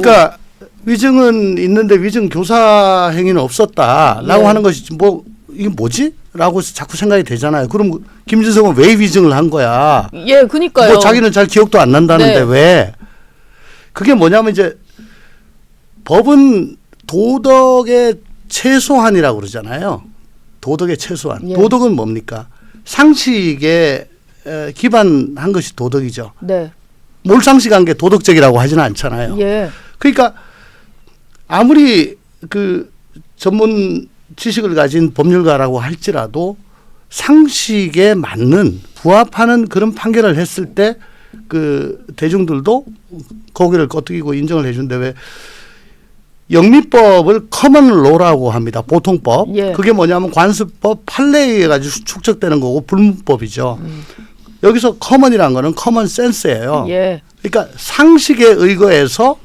그러니까 위증은 있는데 위증 교사 행위는 없었다라고 하는 것이 뭐 이게 뭐지? 라고 자꾸 생각이 되잖아요. 그럼 김진성은 왜 위증을 한 거야? 예, 그러니까요. 뭐 자기는 잘 기억도 안 난다는데 왜? 그게 뭐냐면 이제 법은 도덕의 최소한이라고 그러잖아요. 도덕의 최소한. 예. 도덕은 뭡니까? 상식에 기반한 것이 도덕이죠. 네. 몰상식한 게 도덕적이라고 하지는 않잖아요. 예. 그러니까 아무리 그 전문 지식을 가진 법률가라고 할지라도 상식에 맞는 부합하는 그런 판결을 했을 때 그 대중들도 고개를 끄덕이고 인정을 해준데 왜 영미법을 커먼로라고 합니다. 보통법. 예. 그게 뭐냐면 관습법 판례에 의해 가지고 축적되는 거고 불문법이죠. 여기서 커먼이라는 거는 커먼 센스예요. 예. 그러니까 상식에 의거해서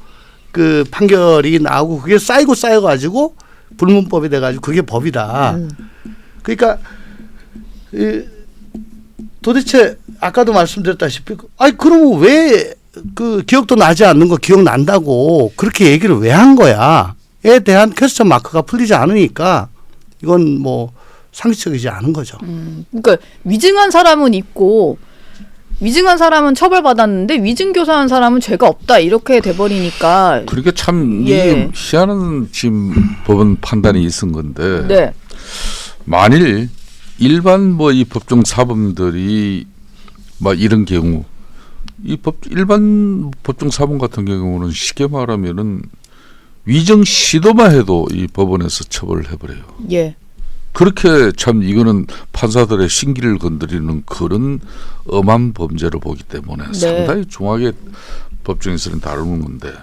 그 판결이 나오고 그게 쌓여가지고 불문법이 돼가지고 그게 법이다. 그러니까 도대체 아까도 말씀드렸다시피 아니 그러면 왜 그 기억도 나지 않는 거 기억난다고 그렇게 얘기를 왜 한 거야?에 대한 퀘스천 마크가 풀리지 않으니까 이건 뭐 상식적이지 않은 거죠. 그러니까 위증한 사람은 있고 위증한 사람은 처벌받았는데 위증 교사한 사람은 죄가 없다 이렇게 돼버리니까. 그러니까 참 예. 희한한 지금 법원 판단이 있은 건데 네. 만일 일반 뭐 이 법정 사범들이 막 이런 경우 일반 법정 사범 같은 경우는 쉽게 말하면은 위증 시도만 해도 이 법원에서 처벌을 해버려요. 예. 그렇게 참 이거는 판사들의 신기를 건드리는 그런 엄한 범죄로 보기 때문에 네. 상당히 중하게 법정에서는 다루는 건데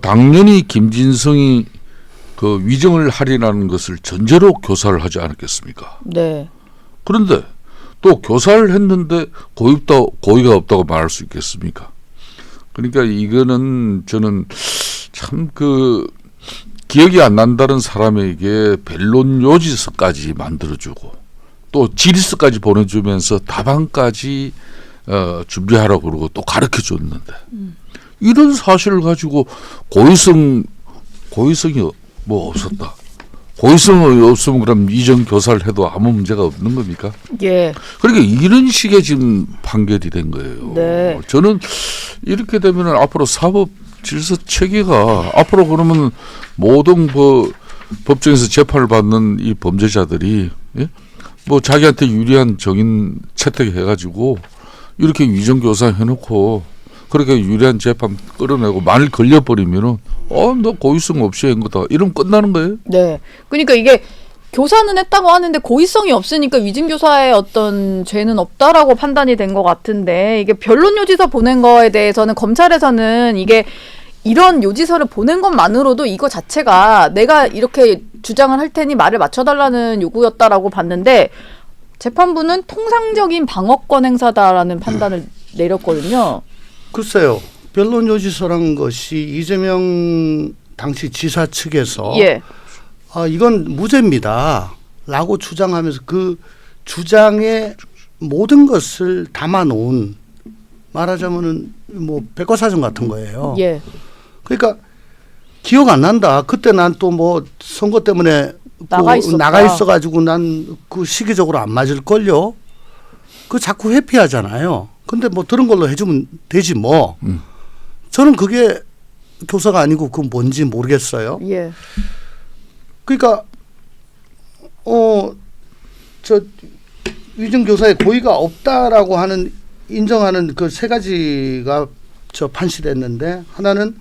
당연히 김진성이 그 위증을 하리라는 것을 전제로 교사를 하지 않았겠습니까? 네. 그런데 또 교사를 했는데 고의가 없다고 말할 수 있겠습니까? 그러니까 이거는 저는 참 그 기억이 안 난다는 사람에게 변론 요지서까지 만들어주고 또 질의서까지 보내주면서 답안까지 준비하라고 그러고 또 가르쳐줬는데 이런 사실을 가지고 고의성이 뭐 없었다. 고의성이 없으면 그럼 이전 교사를 해도 아무 문제가 없는 겁니까? 예. 그러니까 이런 식의 지금 판결이 된 거예요. 네. 저는 이렇게 되면 앞으로 사법 질서 체계가 앞으로 그러면 모든 법정에서 재판을 받는 이 범죄자들이 예? 뭐 자기한테 유리한 정인 채택해가지고 이렇게 위정교사 해놓고 그렇게 유리한 재판 끌어내고 만일 걸려버리면은 너 고의성 없이 한 거다 이러면 끝나는 거예요. 네. 그러니까 이게 교사는 했다고 하는데 고의성이 없으니까 위증교사의 어떤 죄는 없다라고 판단이 된 것 같은데 이게 변론 요지서 보낸 거에 대해서는 검찰에서는 이게 이런 요지서를 보낸 것만으로도 이거 자체가 내가 이렇게 주장을 할 테니 말을 맞춰달라는 요구였다라고 봤는데 재판부는 통상적인 방어권 행사다라는 판단을 내렸거든요. 글쎄요. 변론 요지서란 것이 이재명 당시 지사 측에서 예. 이건 무죄입니다. 라고 주장하면서 그 주장의 모든 것을 담아놓은 말하자면은 뭐 백과사전 같은 거예요. 예. 그러니까 기억 안 난다. 그때 난 또 뭐 선거 때문에 나가 있어가지고 난 그 시기적으로 안 맞을걸요. 그 자꾸 회피하잖아요. 근데 뭐 들은 걸로 해주면 되지 뭐. 저는 그게 교사가 아니고 그건 뭔지 모르겠어요. 예. 그러니까 저 위증 교사의 고의가 없다라고 하는 인정하는 그 세 가지가 저 판시됐는데 하나는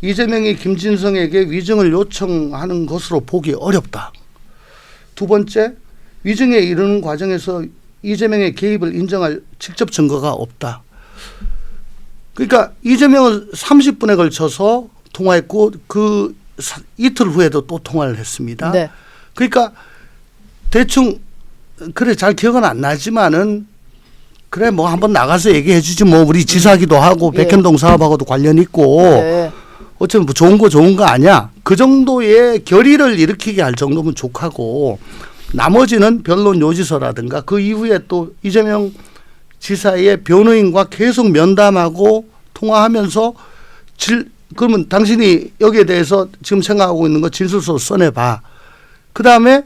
이재명이 김진성에게 위증을 요청하는 것으로 보기 어렵다. 두 번째, 위증에 이르는 과정에서 이재명의 개입을 인정할 직접 증거가 없다. 그러니까 이재명은 30분에 걸쳐서 통화했고 그 이틀 후에도 또 통화를 했습니다. 네. 그러니까 대충 그래 잘 기억은 안 나지만은 그래 뭐 한번 나가서 얘기해 주지 뭐 우리 지사기도 하고 예. 백현동 사업하고도 관련 있고 네. 어쩌면 뭐 좋은 거 아니야. 그 정도의 결의를 일으키게 할 정도면 족하고 나머지는 변론 요지서라든가 그 이후에 또 이재명 지사의 변호인과 계속 면담하고 통화하면서 그러면 당신이 여기에 대해서 지금 생각하고 있는 거 진술서 써내봐. 그 다음에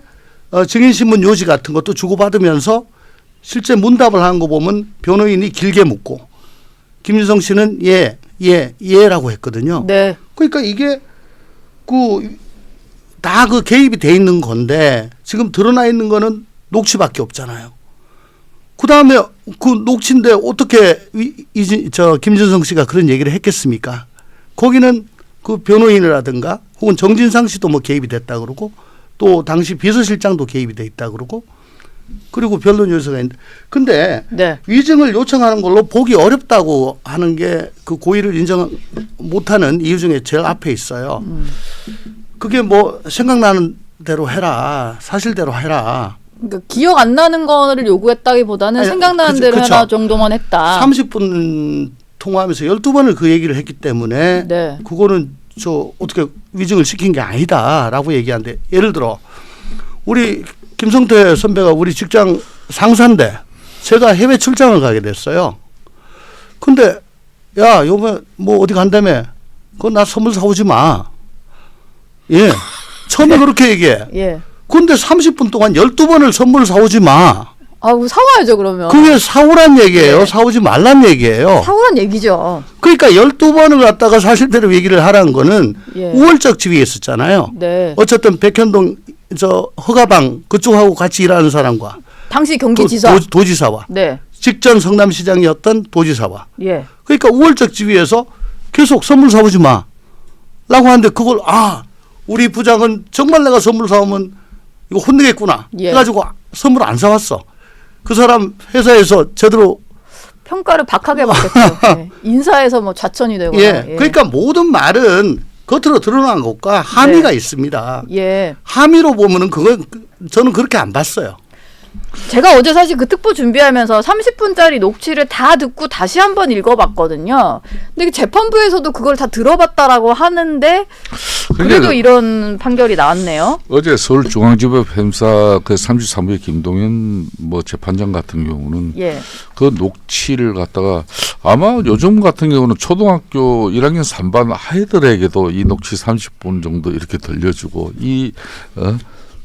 증인신문 요지 같은 것도 주고받으면서 실제 문답을 한 거 보면 변호인이 길게 묻고 김진성 씨는 예라고 했거든요. 네. 그러니까 이게 다 그 개입이 돼 있는 건데 지금 드러나 있는 거는 녹취밖에 없잖아요. 그 다음에 그 녹취인데 어떻게 김진성 씨가 그런 얘기를 했겠습니까? 거기는 그 변호인이라든가 혹은 정진상 씨도 뭐 개입이 됐다 그러고 또 당시 비서실장도 개입이 돼 있다 그러고 그리고 변론 요소가 있는데 근데 네. 위증을 요청하는 걸로 보기 어렵다고 하는 게 그 고의를 인정 못하는 이유 중에 제일 앞에 있어요. 그게 뭐 생각나는 대로 해라. 사실대로 해라. 그러니까 기억 안 나는 거를 요구했다기보다는 아니, 생각나는 대로 그쵸. 해라 정도만 했다. 30분 통화하면서 12번을 그 얘기를 했기 때문에 네. 그거는 어떻게 위증을 시킨 게 아니다라고 얘기하는데 예를 들어 우리 김성태 선배가 우리 직장 상사인데 제가 해외 출장을 가게 됐어요. 근데 야 요번에 뭐 어디 간다며 그거 나 선물 사오지 마. 예. 처음에 그렇게 얘기해. 예. 근데 30분 동안 12번을 선물 사오지 마. 아우 사와야죠 그러면. 그게 사오란 얘기예요. 네. 사오지 말란 얘기예요. 사오란 얘기죠. 그러니까 12번을 갖다가 사실대로 얘기를 하라는 거는 예. 우월적 지위였었잖아요. 네. 어쨌든 백현동 허가방 그쪽하고 같이 일하는 사람과 당시 경기지사. 도지사와 네. 직전 성남시장이었던 도지사와 예. 그러니까 우월적 지위에서 계속 선물 사오지 마 라고 하는데 그걸 우리 부장은 정말 내가 선물 사오면 이거 혼내겠구나 예. 해가지고 선물 안 사왔어. 그 사람 회사에서 제대로 평가를 박하게 받겠죠. 예. 인사에서 뭐 좌천이 되거나. 예. 그러니까 모든 말은 겉으로 드러난 것과 함의가 있습니다. 예. 함의로 보면은 저는 그렇게 안 봤어요. 제가 어제 사실 그 특보 준비하면서 30분짜리 녹취를 다 듣고 다시 한번 읽어봤거든요. 근데 재판부에서도 그걸 다 들어봤다라고 하는데 그래도 이런 판결이 나왔네요. 어제 서울중앙지법 형사 그 33부의 김동현 뭐 재판장 같은 경우는 예. 그 녹취를 갖다가 아마 요즘 같은 경우는 초등학교 1학년 3반 아이들에게도 이 녹취 30분 정도 이렇게 들려주고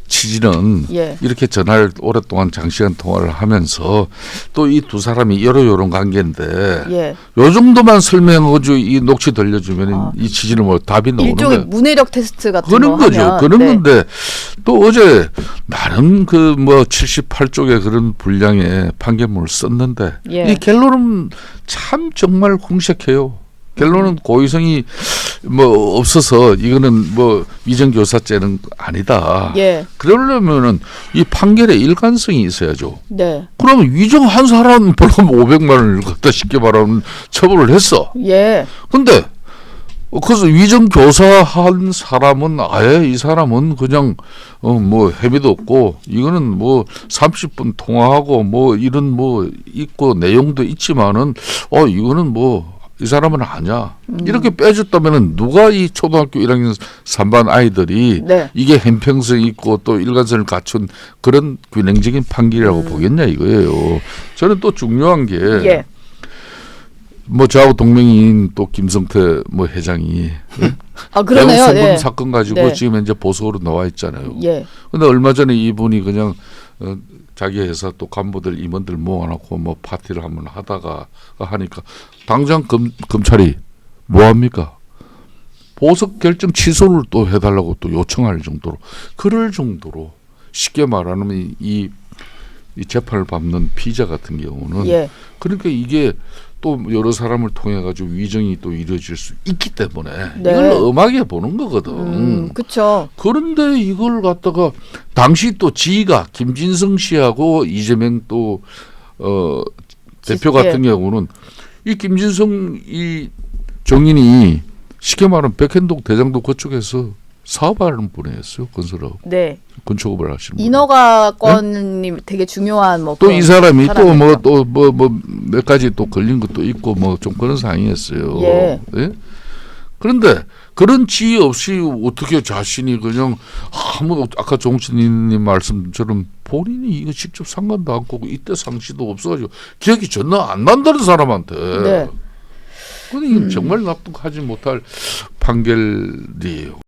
취지는 예. 이렇게 전화를 오랫동안 장시간 통화를 하면서 또 이 두 사람이 요런 관계인데 예. 요 정도만 설명해가지고 이 녹취 들려주면 이 취지는 뭐 답이 나오는 일종의 거예요. 문해력 테스트 같은 그런 거 거죠. 하면. 그런 네. 건데 또 어제 나름 그 뭐 78쪽의 그런 분량의 판결문을 썼는데 예. 이 결론은 참 정말 궁색해요. 결론은 고의성이 뭐 없어서 이거는 뭐 위정교사죄는 아니다. 예. 그러려면은 이 판결에 일관성이 있어야죠. 네. 그러면 위정한 사람 벌금 500만 원을 갖다 쉽게 말하면 처벌을 했어. 예. 근데 그래서 위정교사한 사람은 아예 이 사람은 그냥 뭐 혐의도 없고 이거는 뭐 30분 통화하고 뭐 이런 뭐 있고 내용도 있지만은 이거는 뭐 이 사람은 아니야. 이렇게 빼줬다면은 누가 이 초등학교 1학년 3반 아이들이 네. 이게 형평성이 있고 또 일관성을 갖춘 그런 균형적인 판결이라고 보겠냐 이거예요. 저는 또 중요한 게 예. 뭐 저하고 동맹인 또 김성태 뭐 회장이 그러네요. 대북 송금 예. 사건 가지고 네. 지금 현재 보석으로 나와 있잖아요. 예. 근데 얼마 전에 이분이 그냥 자기 회사 또 간부들 임원들 모아놓고 뭐 파티를 한번 하다가 하니까 당장 검찰이 뭐 합니까? 보석 결정 취소를 또 해달라고 또 요청할 정도로 그럴 정도로 쉽게 말하면 이 재판을 밟는 피의자 같은 경우는 예. 그러니까 이게 또 여러 사람을 통해 가지고 위정이 또 이루어질 수 있기 때문에 네. 이걸 엄하게 보는 거거든. 그렇죠. 그런데 이걸 갖다가 당시 또 지가 김진성 씨하고 이재명 또 대표 같은 경우는 이 김진성 이 정인이 쉽게 말하면 백현동 대장동 그쪽에서 사업하는 분이었어요. 건설업. 네. 건축업을 하시는 분. 인허가 건이 되게 중요한 뭐 또 이 사람이 또 뭐 사람이죠. 또 뭐 몇 가지 또 걸린 것도 있고 뭐 좀 그런 상황이었어요. 예. 예? 그런데 그런 지위 없이 어떻게 자신이 그냥 아까 종신님 말씀처럼 본인이 이거 직접 상관도 않고 이때 상시도 없어가지고 기억이 전혀 안 난다는 사람한테 네. 근데 이건 정말 납득하지 못할 판결이에요.